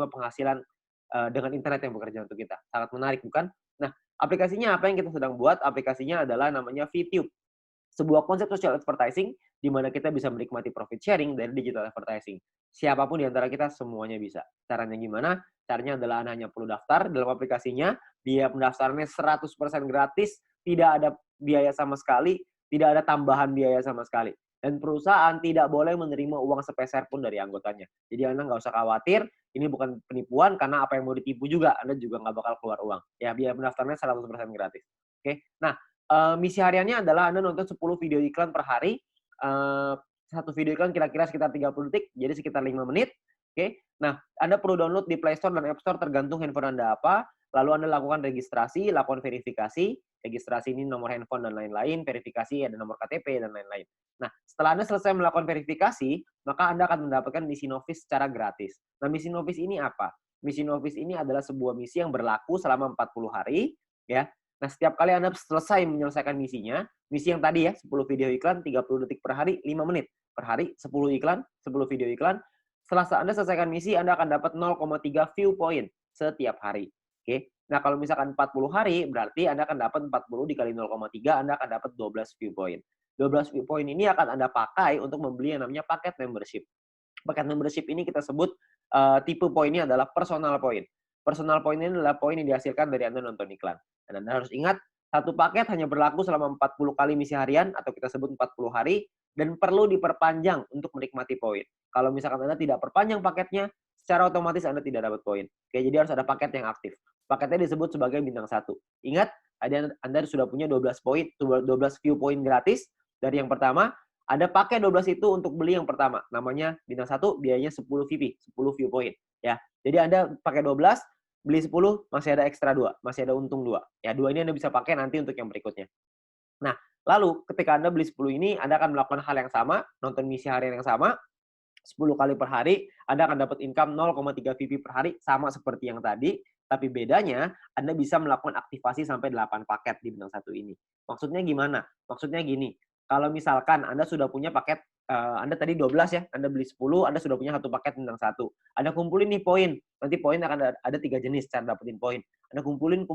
penghasilan dengan internet yang bekerja untuk kita. Sangat menarik, bukan? Nah, aplikasinya apa yang kita sedang buat? Aplikasinya adalah namanya VTube. Sebuah konsep social advertising di mana kita bisa menikmati profit sharing dari digital advertising. Siapapun di antara kita semuanya bisa. Caranya gimana? Caranya adalah Anda hanya perlu daftar dalam aplikasinya, biaya pendaftarannya 100% gratis, tidak ada biaya sama sekali, tidak ada tambahan biaya sama sekali. Dan perusahaan tidak boleh menerima uang sepeser pun dari anggotanya. Jadi Anda nggak usah khawatir, ini bukan penipuan karena apa yang mau ditipu juga, Anda juga nggak bakal keluar uang. Ya, biaya pendaftarannya 100% gratis. Oke, nah misi hariannya adalah Anda nonton 10 video iklan per hari, eee, 1 video iklan kira-kira sekitar 30 detik, jadi sekitar 5 menit, oke. Nah, Anda perlu download di Play Store dan App Store tergantung handphone Anda apa, lalu Anda lakukan registrasi, lakukan verifikasi, registrasi ini nomor handphone dan lain-lain, verifikasi ada nomor KTP dan lain-lain. Nah, setelah Anda selesai melakukan verifikasi, maka Anda akan mendapatkan misi novis secara gratis. Nah, misi novis ini apa? Misi novis ini adalah sebuah misi yang berlaku selama 40 hari, ya. Nah, setiap kali Anda selesai menyelesaikan misinya, misi yang tadi ya, 10 video iklan, 30 detik per hari, 5 menit. Per hari, 10 iklan, 10 video iklan. Setelah Anda selesaikan misi, Anda akan dapat 0,3 view point setiap hari. Oke. Nah, kalau misalkan 40 hari, berarti Anda akan dapat 40 dikali 0,3, Anda akan dapat 12 view point. 12 view point ini akan Anda pakai untuk membeli yang namanya paket membership. Paket membership ini kita sebut tipe poinnya adalah personal point. Personal point ini adalah poin yang dihasilkan dari Anda nonton iklan. Dan Anda harus ingat, satu paket hanya berlaku selama 40 kali misi harian atau kita sebut 40 hari dan perlu diperpanjang untuk menikmati poin. Kalau misalkan Anda tidak perpanjang paketnya, secara otomatis Anda tidak dapat poin. Oke, jadi harus ada paket yang aktif. Paketnya disebut sebagai bintang 1. Ingat, Anda sudah punya 12 poin, 12 view point gratis dari yang pertama. Anda pakai 12 itu untuk beli yang pertama. Namanya bintang 1, biayanya 10 VP, 10 view point. Ya. Jadi Anda pakai 12, beli 10, masih ada ekstra 2, masih ada untung 2. Ya, 2 ini Anda bisa pakai nanti untuk yang berikutnya. Nah, lalu ketika Anda beli 10 ini, Anda akan melakukan hal yang sama, nonton misi harian yang sama, 10 kali per hari, Anda akan dapat income 0,3 VP per hari, sama seperti yang tadi, tapi bedanya Anda bisa melakukan aktivasi sampai 8 paket di bintang 1 ini. Maksudnya gimana? Maksudnya gini, kalau misalkan Anda sudah punya paket, Anda tadi 12 ya, Anda beli 10, Anda sudah punya 1 paket bintang 1. Anda kumpulin nih poin, nanti poin akan ada 3 jenis cara dapetin poin. Anda kumpulin,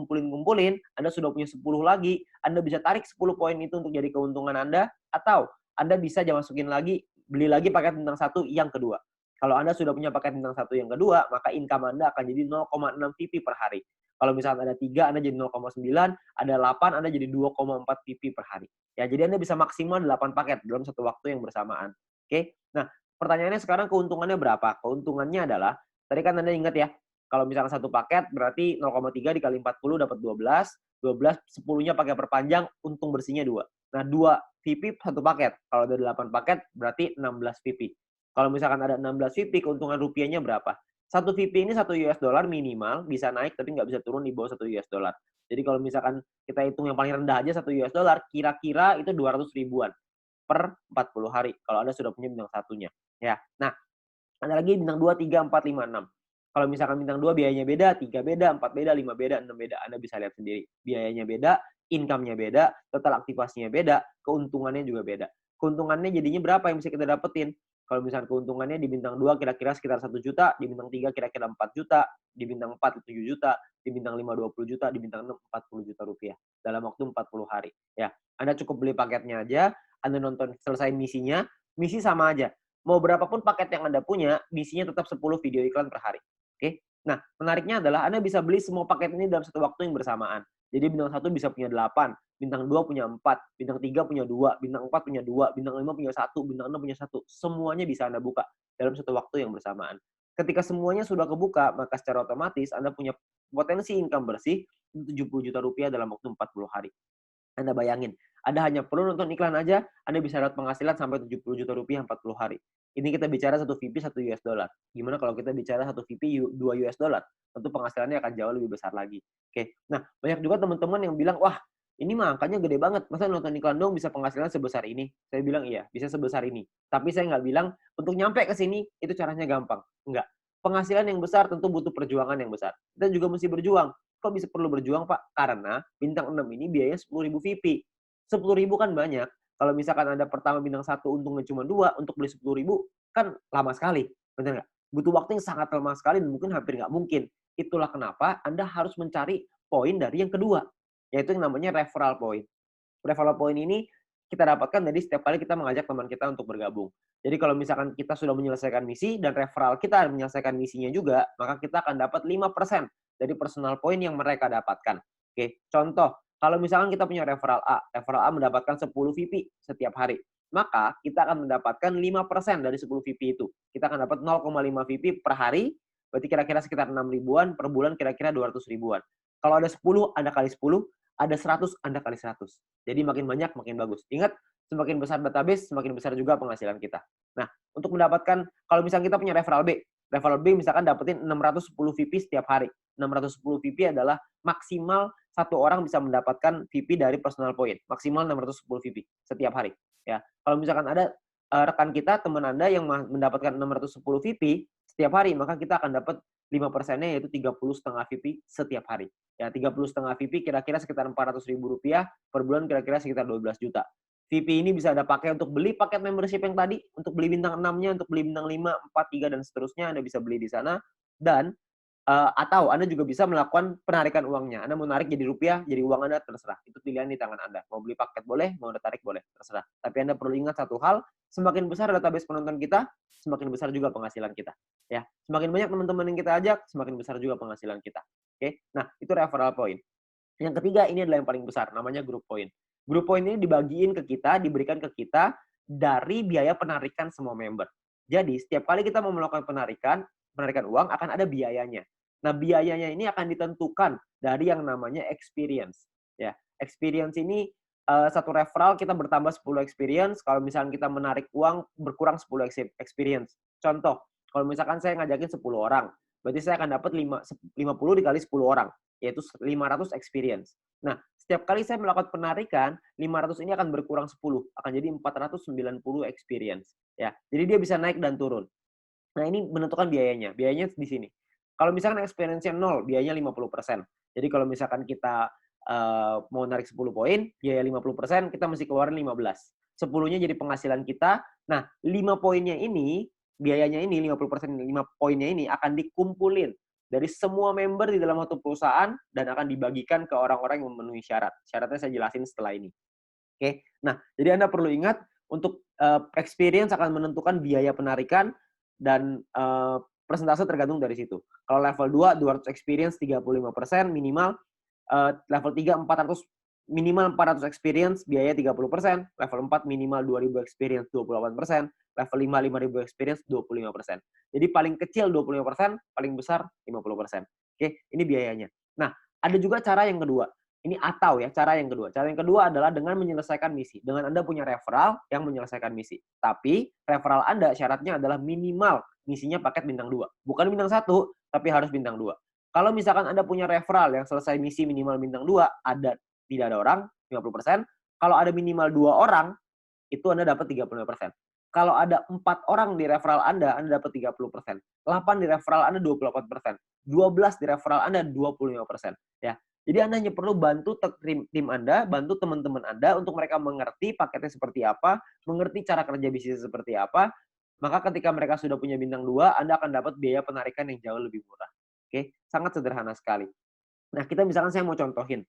Anda sudah punya 10 lagi, Anda bisa tarik 10 poin itu untuk jadi keuntungan Anda, atau Anda bisa masukin lagi, beli lagi paket bintang 1 yang kedua. Kalau Anda sudah punya paket bintang 1 yang kedua, maka income Anda akan jadi 0,6 VP per hari. Kalau misalnya ada 3, Anda jadi 0,9, ada 8, Anda jadi 2,4 VP per hari. Ya, jadi Anda bisa maksimal 8 paket dalam satu waktu yang bersamaan. Oke. Nah, pertanyaannya sekarang keuntungannya berapa? Keuntungannya adalah, tadi kan Anda ingat ya, kalau misalnya satu paket berarti 0,3 dikali 40 dapat 12, 12 10-nya pakai perpanjang, untung bersihnya 2. Nah, 2 VP satu paket. Kalau ada 8 paket berarti 16 VP. Kalau misalkan ada 16 VP, keuntungan rupiahnya berapa? Satu VP ini 1 US dollar minimal, bisa naik tapi nggak bisa turun di bawah 1 US dollar. Jadi kalau misalkan kita hitung yang paling rendah aja 1 US dollar, kira-kira itu 200 ribuan per 40 hari kalau Anda sudah punya bintang satunya. Ya. Nah, ada lagi bintang 2, 3, 4, 5, 6. Kalau misalkan bintang 2 biayanya beda, 3 beda, 4 beda, 5 beda, 6 beda. Anda bisa lihat sendiri. Biayanya beda, income-nya beda, total aktivasinya beda, keuntungannya juga beda. Keuntungannya jadinya berapa yang bisa kita dapetin? Kalau misalkan keuntungannya di bintang 2 kira-kira sekitar 1 juta, di bintang 3 kira-kira 4 juta, di bintang 4 7 juta, di bintang 5 20 juta, di bintang 6 40 juta rupiah dalam waktu 40 hari. Ya, Anda cukup beli paketnya aja, Anda nonton selesai misinya, misi sama aja. Mau berapapun paket yang Anda punya, misinya tetap 10 video iklan per hari. Oke. Nah, menariknya adalah Anda bisa beli semua paket ini dalam satu waktu yang bersamaan. Jadi bintang 1 bisa punya 8, bintang 2 punya 4, bintang 3 punya 2, bintang 4 punya 2, bintang 5 punya 1, bintang 6 punya 1. Semuanya bisa Anda buka dalam satu waktu yang bersamaan. Ketika semuanya sudah kebuka, maka secara otomatis Anda punya potensi income bersih 70 juta rupiah dalam waktu 40 hari. Anda bayangin, Anda hanya perlu nonton iklan aja, Anda bisa dapat penghasilan sampai 70 juta rupiah 40 hari. Ini kita bicara 1 VP 1 US dollar. Gimana kalau kita bicara 1 VP 2 US dollar? Tentu penghasilannya akan jauh lebih besar lagi. Oke. Nah, banyak juga teman-teman yang bilang, "Wah, ini mah angkanya gede banget. Masa nonton iklan dong bisa penghasilan sebesar ini?" Saya bilang, "Iya, bisa sebesar ini." Tapi saya nggak bilang untuk nyampe ke sini itu caranya gampang. Enggak. Penghasilan yang besar tentu butuh perjuangan yang besar. Kita juga mesti berjuang. Kok bisa perlu berjuang, Pak? Karena bintang 6 ini biayanya 10.000 VP. 10.000 kan banyak. Kalau misalkan Anda pertama bintang 1 untungnya cuma 2, untuk beli 10.000 kan lama sekali, bener nggak? Butuh waktu yang sangat lama sekali dan mungkin hampir nggak mungkin. Itulah kenapa Anda harus mencari poin dari yang kedua, yaitu yang namanya referral point. Referral point ini kita dapatkan dari setiap kali kita mengajak teman kita untuk bergabung. Jadi kalau misalkan kita sudah menyelesaikan misi dan referral kita menyelesaikan misinya juga, maka kita akan dapat 5% dari personal point yang mereka dapatkan. Oke, contoh, kalau misalkan kita punya referral A mendapatkan 10 VP setiap hari, maka kita akan mendapatkan 5% dari 10 VP itu. Kita akan dapat 0,5 VP per hari, berarti kira-kira sekitar 6 ribuan, per bulan kira-kira 200 ribuan. Kalau ada 10, Anda kali 10, ada 100, Anda kali 100. Jadi makin banyak, makin bagus. Ingat, semakin besar database, semakin besar juga penghasilan kita. Nah, untuk mendapatkan, kalau misalnya kita punya referral B misalkan dapetin 610 VP setiap hari. 610 VP adalah maksimal satu orang bisa mendapatkan VP dari personal point. Maksimal 610 VP setiap hari. Ya, kalau misalkan ada rekan kita, teman Anda yang mendapatkan 610 VP setiap hari, maka kita akan dapat 5%-nya yaitu 30,5 VP setiap hari. Ya, 30,5 VP kira-kira sekitar Rp400.000 per bulan, kira-kira sekitar 12 juta. VP ini bisa Anda pakai untuk beli paket membership yang tadi, untuk beli bintang 6-nya, untuk beli bintang 5, 4, 3, dan seterusnya, Anda bisa beli di sana. Dan atau Anda juga bisa melakukan penarikan uangnya. Anda mau narik jadi rupiah, jadi uang Anda, terserah. Itu pilihan di tangan Anda. Mau beli paket boleh, mau Anda tarik boleh, terserah. Tapi Anda perlu ingat satu hal, semakin besar database penonton kita, semakin besar juga penghasilan kita. Ya, semakin banyak teman-teman yang kita ajak, semakin besar juga penghasilan kita. Oke, nah itu referral point. Yang ketiga, ini adalah yang paling besar, namanya group point. Group point ini dibagiin ke kita, diberikan ke kita dari biaya penarikan semua member. Jadi, setiap kali kita mau melakukan penarikan uang akan ada biayanya. Nah, biayanya ini akan ditentukan dari yang namanya experience. Ya, experience ini satu referral kita bertambah 10 experience. Kalau misalnya kita menarik uang berkurang 10 experience. Contoh, kalau misalkan saya ngajakin 10 orang, berarti saya akan dapat 50 dikali 10 orang, yaitu 500 experience. Nah, setiap kali saya melakukan penarikan, 500 ini akan berkurang 10, akan jadi 490 experience. Ya, jadi dia bisa naik dan turun. Nah, ini menentukan biayanya. Biayanya di sini. Kalau misalkan experience-nya 0, biayanya 50%. Jadi kalau misalkan kita mau narik 10 poin, biaya 50%, kita mesti keluarin 15. 10-nya jadi penghasilan kita. Nah, 5 poinnya ini, biayanya ini, 50%, 5 poinnya ini akan dikumpulin dari semua member di dalam satu perusahaan dan akan dibagikan ke orang-orang yang memenuhi syarat. Syaratnya saya jelasin setelah ini. Oke. Nah, jadi Anda perlu ingat untuk experience akan menentukan biaya penarikan dan persentase tergantung dari situ. Kalau level 2, 200 experience 35% minimal, level 3 400 minimal 400 experience biaya 30%, level 4 minimal 2000 experience 28%, level 5 5000 experience 25%. Jadi paling kecil 25%, paling besar 50%. Oke, ini biayanya. Nah, ada juga cara yang kedua. Ini atau ya, cara yang kedua. Cara yang kedua adalah dengan menyelesaikan misi. Dengan Anda punya referral yang menyelesaikan misi. Tapi referral Anda syaratnya adalah minimal misinya paket bintang 2. Bukan bintang 1, tapi harus bintang 2. Kalau misalkan Anda punya referral yang selesai misi minimal bintang 2, tidak ada orang, 50%. Kalau ada minimal 2 orang, itu Anda dapat 35%. Kalau ada 4 orang di referral Anda dapat 30%. 8 di referral Anda 28%. 12 di referral Anda 25%. Ya. Jadi Anda hanya perlu bantu tim Anda, bantu teman-teman Anda untuk mereka mengerti paketnya seperti apa, mengerti cara kerja bisnis seperti apa. Maka ketika mereka sudah punya bintang 2, Anda akan dapat biaya penarikan yang jauh lebih murah. Oke, sangat sederhana sekali. Nah, kita misalkan saya mau contohin.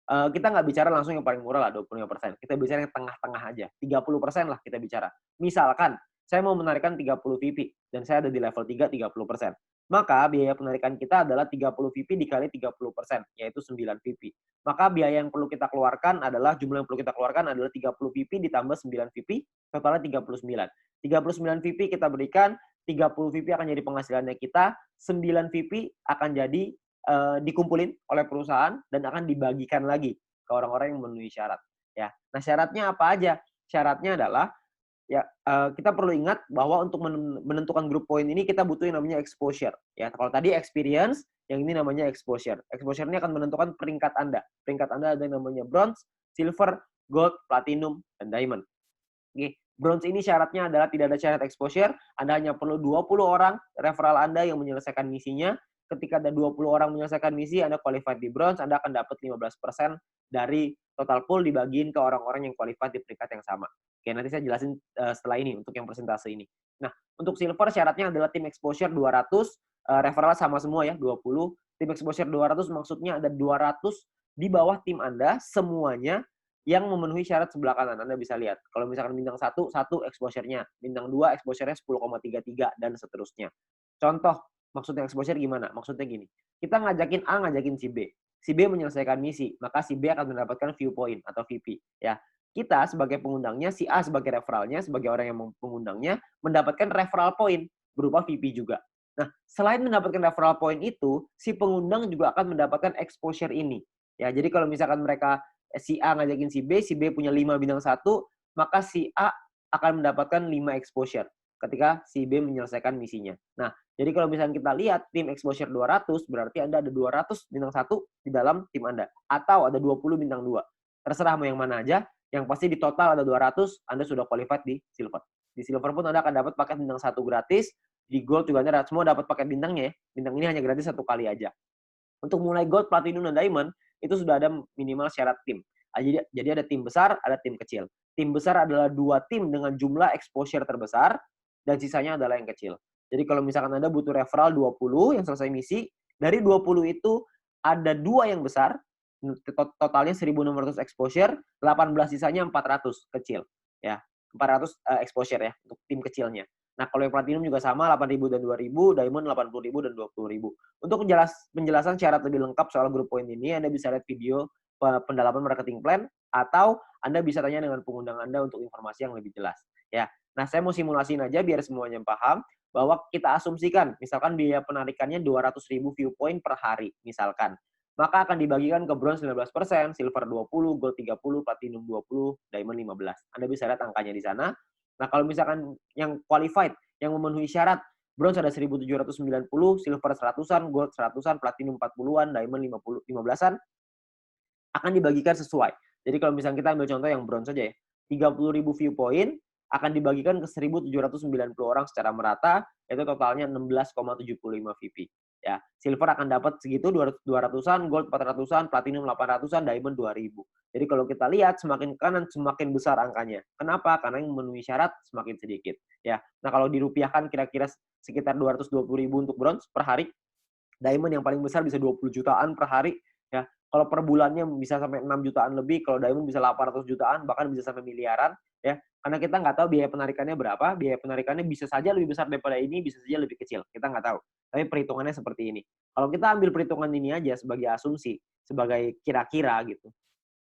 Kita nggak bicara langsung yang paling murah lah, 25%. Kita bicara yang tengah-tengah aja. 30% lah kita bicara. Misalkan, saya mau menarikan 30 VP, dan saya ada di level 3, 30%. Maka biaya penarikan kita adalah 30 VP dikali 30%, yaitu 9 VP. Maka biaya yang perlu kita keluarkan adalah, jumlah yang perlu kita keluarkan adalah 30 VP ditambah 9 VP, totalnya 39. 39 VP kita berikan, 30 VP akan jadi penghasilannya kita, 9 VP akan jadi dikumpulin oleh perusahaan dan akan dibagikan lagi ke orang-orang yang memenuhi syarat. Ya, nah syaratnya apa aja? Syaratnya adalah ya kita perlu ingat bahwa untuk menentukan group point ini kita butuh yang namanya exposure. Ya, kalau tadi experience, yang ini namanya exposure. Exposure ini akan menentukan peringkat Anda. Peringkat Anda ada yang namanya bronze, silver, gold, platinum, dan diamond. Oke, bronze ini syaratnya adalah tidak ada syarat exposure. Anda hanya perlu 20 orang referral Anda yang menyelesaikan misinya. Ketika ada 20 orang menyelesaikan misi, Anda qualified di bronze, Anda akan dapat 15% dari total pool dibagiin ke orang-orang yang qualified di peringkat yang sama. Oke, nanti saya jelasin setelah ini untuk yang persentase ini. Nah, untuk silver syaratnya adalah tim exposure 200, referral sama semua ya, 20. Tim exposure 200 maksudnya ada 200 di bawah tim Anda semuanya yang memenuhi syarat sebelah kanan. Anda bisa lihat. Kalau misalkan bintang 1 exposure-nya, bintang 2 exposure-nya 10,33 dan seterusnya. Contoh, maksudnya exposure gimana? Maksudnya gini, kita ngajakin A, ngajakin si B. Si B menyelesaikan misi, maka si B akan mendapatkan viewpoint atau VP. Ya, kita sebagai pengundangnya, si A sebagai referralnya, sebagai orang yang mengundangnya, mendapatkan referral point berupa VP juga. Nah, selain mendapatkan referral point itu, si pengundang juga akan mendapatkan exposure ini. Ya, jadi kalau misalkan mereka si A ngajakin si B punya 5 bintang 1, maka si A akan mendapatkan 5 exposure ketika si B menyelesaikan misinya. Nah, jadi kalau misalnya kita lihat tim exposure 200, berarti Anda ada 200 bintang 1 di dalam tim Anda. Atau ada 20 bintang 2. Terserah mau yang mana aja, yang pasti di total ada 200, Anda sudah qualified di silver. Di silver pun Anda akan dapat paket bintang 1 gratis, di gold juga Anda semua dapat paket bintangnya ya. Bintang ini hanya gratis 1 kali aja. Untuk mulai gold, platinum, dan diamond, itu sudah ada minimal syarat tim. Jadi ada tim besar, ada tim kecil. Tim besar adalah 2 tim dengan jumlah exposure terbesar, dan sisanya adalah yang kecil. Jadi kalau misalkan Anda butuh referral 20 yang selesai misi, dari 20 itu ada 2 yang besar, totalnya 1.600 exposure, 18 sisanya 400 kecil. Ya, 400 exposure ya, untuk tim kecilnya. Nah, kalau yang platinum juga sama, 8.000 dan 2.000, diamond 80.000 dan 20.000. Untuk penjelasan syarat lebih lengkap soal grup poin ini, Anda bisa lihat video pendalaman marketing plan, atau Anda bisa tanya dengan pengundang Anda untuk informasi yang lebih jelas. Ya, nah saya mau simulasiin aja biar semuanya paham, bahwa kita asumsikan, misalkan biaya penarikannya 200.000 view point per hari, misalkan. Maka akan dibagikan ke bronze 19%, silver 20, gold 30, platinum 20, diamond 15. Anda bisa lihat angkanya di sana. Nah, kalau misalkan yang qualified, yang memenuhi syarat, bronze ada 1.790, silver 100-an, gold 100-an, platinum 40-an, diamond 15-an, akan dibagikan sesuai. Jadi kalau misalnya kita ambil contoh yang bronze saja ya, 30.000 view point akan dibagikan ke 1.790 orang secara merata, itu totalnya 16,75 VP. Ya, silver akan dapat segitu 200-an, gold 400-an, platinum 800-an, diamond 2.000. Jadi kalau kita lihat semakin kanan semakin besar angkanya. Kenapa? Karena yang memenuhi syarat semakin sedikit. Ya, nah kalau dirupiahkan kira-kira sekitar 220.000 untuk bronze per hari. Diamond yang paling besar bisa 20 jutaan per hari. Ya, kalau per bulannya bisa sampai 6 jutaan lebih, kalau diamond bisa 800 jutaan, bahkan bisa sampai miliaran, ya. Karena kita nggak tahu biaya penarikannya berapa, biaya penarikannya bisa saja lebih besar daripada ini, bisa saja lebih kecil, kita nggak tahu. Tapi perhitungannya seperti ini. Kalau kita ambil perhitungan ini aja sebagai asumsi, sebagai kira-kira gitu,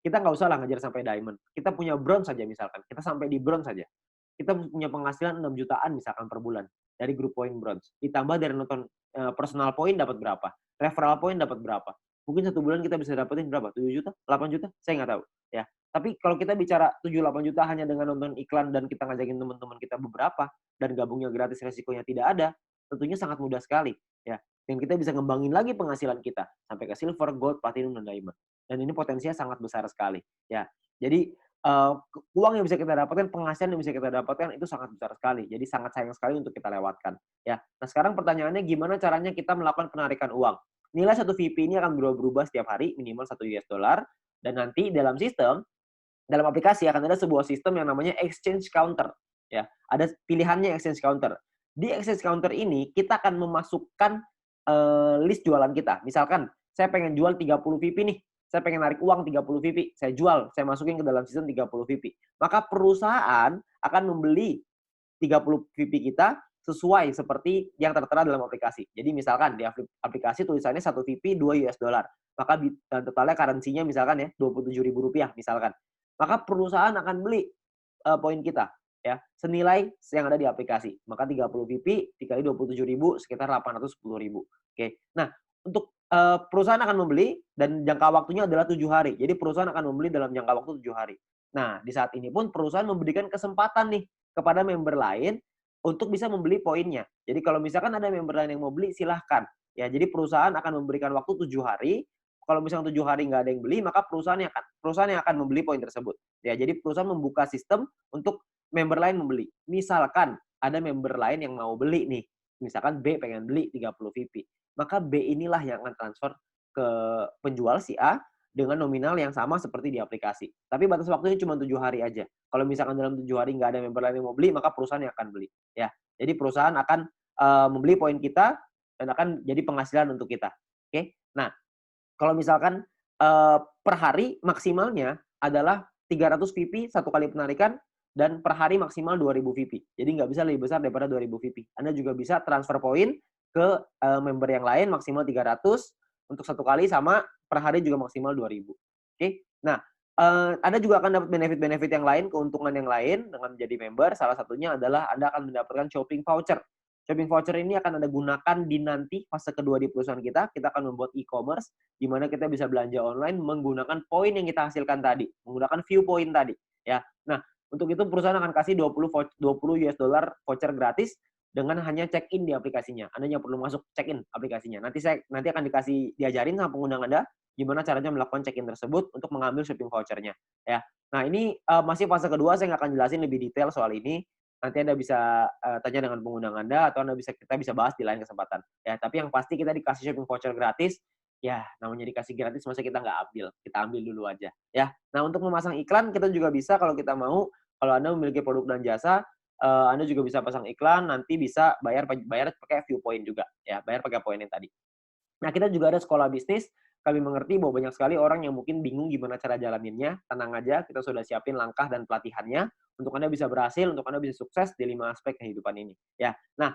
kita nggak usah lah ngejar sampai diamond. Kita punya bronze saja misalkan, kita sampai di bronze saja. Kita punya penghasilan 6 jutaan misalkan per bulan dari grup poin bronze. Ditambah dari nonton personal point dapat berapa, referral point dapat berapa. Mungkin 1 bulan kita bisa dapetin berapa? 7 juta? 8 juta? Saya nggak tahu. Ya. Tapi kalau kita bicara 7-8 juta hanya dengan nonton iklan dan kita ngajakin teman-teman kita beberapa, dan gabungnya gratis resikonya tidak ada, tentunya sangat mudah sekali. Ya. Dan kita bisa ngembangin lagi penghasilan kita sampai ke silver, gold, platinum, dan diamond. Dan ini potensinya sangat besar sekali. Ya. Jadi uang yang bisa kita dapatkan, penghasilan yang bisa kita dapatkan itu sangat besar sekali. Jadi sangat sayang sekali untuk kita lewatkan. Ya. Nah sekarang pertanyaannya gimana caranya kita melakukan penarikan uang? Nilai 1 VP ini akan berubah-ubah setiap hari, minimal 1 US dollar. Dan nanti dalam aplikasi akan ada sebuah sistem yang namanya exchange counter. Ya, ada pilihannya exchange counter. Di exchange counter ini kita akan memasukkan list jualan kita. Misalkan saya pengen jual 30 VP nih. Saya pengen narik uang 30 VP. Saya jual, saya masukin ke dalam sistem 30 VP. Maka perusahaan akan membeli 30 VP kita sesuai seperti yang tertera dalam aplikasi. Jadi misalkan di aplikasi tulisannya 1 VP 2 US dollar. Maka totalnya currency-nya misalkan ya Rp27.000 misalkan. Maka perusahaan akan beli poin kita ya senilai yang ada di aplikasi. Maka 30 VP dikali 27.000 sekitar 810.000. Oke. Nah, untuk perusahaan akan membeli dan jangka waktunya adalah 7 hari. Jadi perusahaan akan membeli dalam jangka waktu 7 hari. Nah, di saat ini pun perusahaan memberikan kesempatan nih kepada member lain untuk bisa membeli poinnya. Jadi kalau misalkan ada member lain yang mau beli, silahkan. Ya, jadi perusahaan akan memberikan waktu 7 hari. Kalau misalnya 7 hari nggak ada yang beli, maka perusahaan yang akan membeli poin tersebut. Ya, jadi perusahaan membuka sistem untuk member lain membeli. Misalkan ada member lain yang mau beli nih. Misalkan B pengen beli 30 VP. Maka B inilah yang akan transfer ke penjual si A dengan nominal yang sama seperti di aplikasi. Tapi batas waktunya cuma 7 hari aja. Kalau misalkan dalam 7 hari nggak ada member lain yang mau beli, maka perusahaan yang akan beli, ya. Jadi perusahaan akan, membeli poin kita dan akan jadi penghasilan untuk kita, oke. Nah, kalau misalkan, per hari maksimalnya adalah 300 VP 1 kali penarikan dan per hari maksimal 2.000 VP. Jadi nggak bisa lebih besar daripada 2.000 VP. Anda juga bisa transfer poin ke, member yang lain maksimal 300 untuk 1 kali sama per hari juga maksimal 2.000. Oke. Nah, Anda juga akan dapat benefit-benefit yang lain, keuntungan yang lain dengan menjadi member. Salah satunya adalah Anda akan mendapatkan shopping voucher. Shopping voucher ini akan Anda gunakan di nanti fase kedua di perusahaan kita. Kita akan membuat e-commerce di mana kita bisa belanja online menggunakan poin yang kita hasilkan tadi, menggunakan view point tadi, ya. Nah, untuk itu perusahaan akan kasih 20 US dollar voucher gratis dengan hanya check-in di aplikasinya. Anda hanya perlu masuk check-in aplikasinya. Nanti akan diajarin sama pengguna Anda gimana caranya melakukan check-in tersebut untuk mengambil shopping voucher-nya, ya. Nah, ini masih fase kedua, saya nggak akan jelasin lebih detail soal ini. Nanti Anda bisa tanya dengan pengguna Anda atau kita bisa bahas di lain kesempatan. Ya, tapi yang pasti kita dikasih shopping voucher gratis. Ya, namanya dikasih gratis masa kita nggak ambil, kita ambil dulu aja, ya. Nah, untuk memasang iklan kita juga bisa kalau kita mau, kalau Anda memiliki produk dan jasa, Anda juga bisa pasang iklan, nanti bisa bayar pakai view point juga, ya, bayar pakai poin yang tadi. Nah, kita juga ada sekolah bisnis. Kami mengerti bahwa banyak sekali orang yang mungkin bingung gimana cara jalaninnya. Tenang aja, kita sudah siapin langkah dan pelatihannya untuk Anda bisa berhasil, untuk Anda bisa sukses di 5 aspek kehidupan ini. Ya. Nah,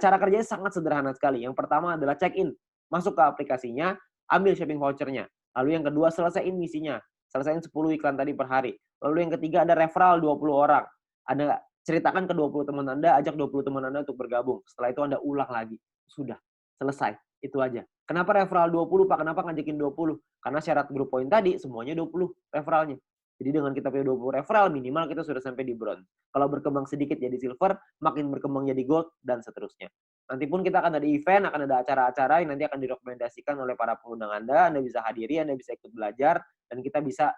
cara kerjanya sangat sederhana sekali. Yang pertama adalah check-in. Masuk ke aplikasinya, ambil shopping voucher-nya. Lalu yang kedua, selesaiin misinya. Selesaiin 10 iklan tadi per hari. Lalu yang ketiga ada referral 20 orang. Anda ceritakan ke 20 teman Anda, ajak 20 teman Anda untuk bergabung. Setelah itu Anda ulang lagi. Sudah, selesai. Itu aja. Kenapa referral 20, Pak? Kenapa ngajakin 20? Karena syarat grup poin tadi semuanya 20 referralnya. Jadi dengan kita punya 20 referral, minimal kita sudah sampai di bronze. Kalau berkembang sedikit jadi silver, makin berkembang jadi gold, dan seterusnya. Nanti pun kita akan ada event, akan ada acara-acara yang nanti akan direkomendasikan oleh para pengundang Anda bisa hadiri, Anda bisa ikut belajar, dan kita bisa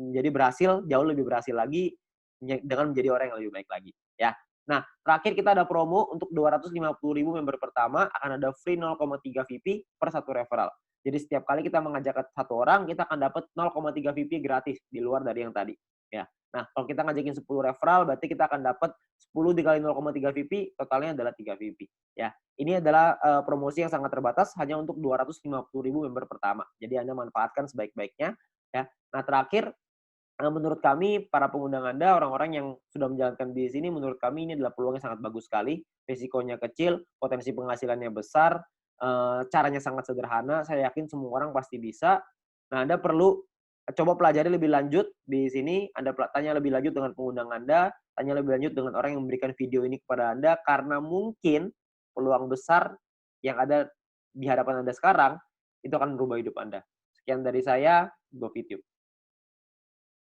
jadi berhasil, jauh lebih berhasil lagi, dengan menjadi orang yang lebih baik lagi. Ya. Nah, terakhir kita ada promo untuk 250.000 member pertama akan ada free 0,3 VP per satu referral. Jadi setiap kali kita mengajak satu orang, kita akan dapat 0,3 VP gratis di luar dari yang tadi. Ya. Nah, kalau kita ngajakin 10 referral, berarti kita akan dapat 10 dikali 0,3 VP, totalnya adalah 3 VP. Ya. Ini adalah promosi yang sangat terbatas hanya untuk 250.000 member pertama. Jadi Anda manfaatkan sebaik-baiknya. Ya. Nah, terakhir menurut kami para pengundang Anda, orang-orang yang sudah menjalankan bisnis ini, menurut kami ini adalah peluang yang sangat bagus sekali. Risikonya kecil, potensi penghasilannya besar, caranya sangat sederhana. Saya yakin semua orang pasti bisa. Nah, Anda perlu coba pelajari lebih lanjut di sini. Anda tanya lebih lanjut dengan pengundang Anda, tanya lebih lanjut dengan orang yang memberikan video ini kepada Anda, karena mungkin peluang besar yang ada di hadapan Anda sekarang itu akan merubah hidup Anda. Sekian dari saya, GoFitube.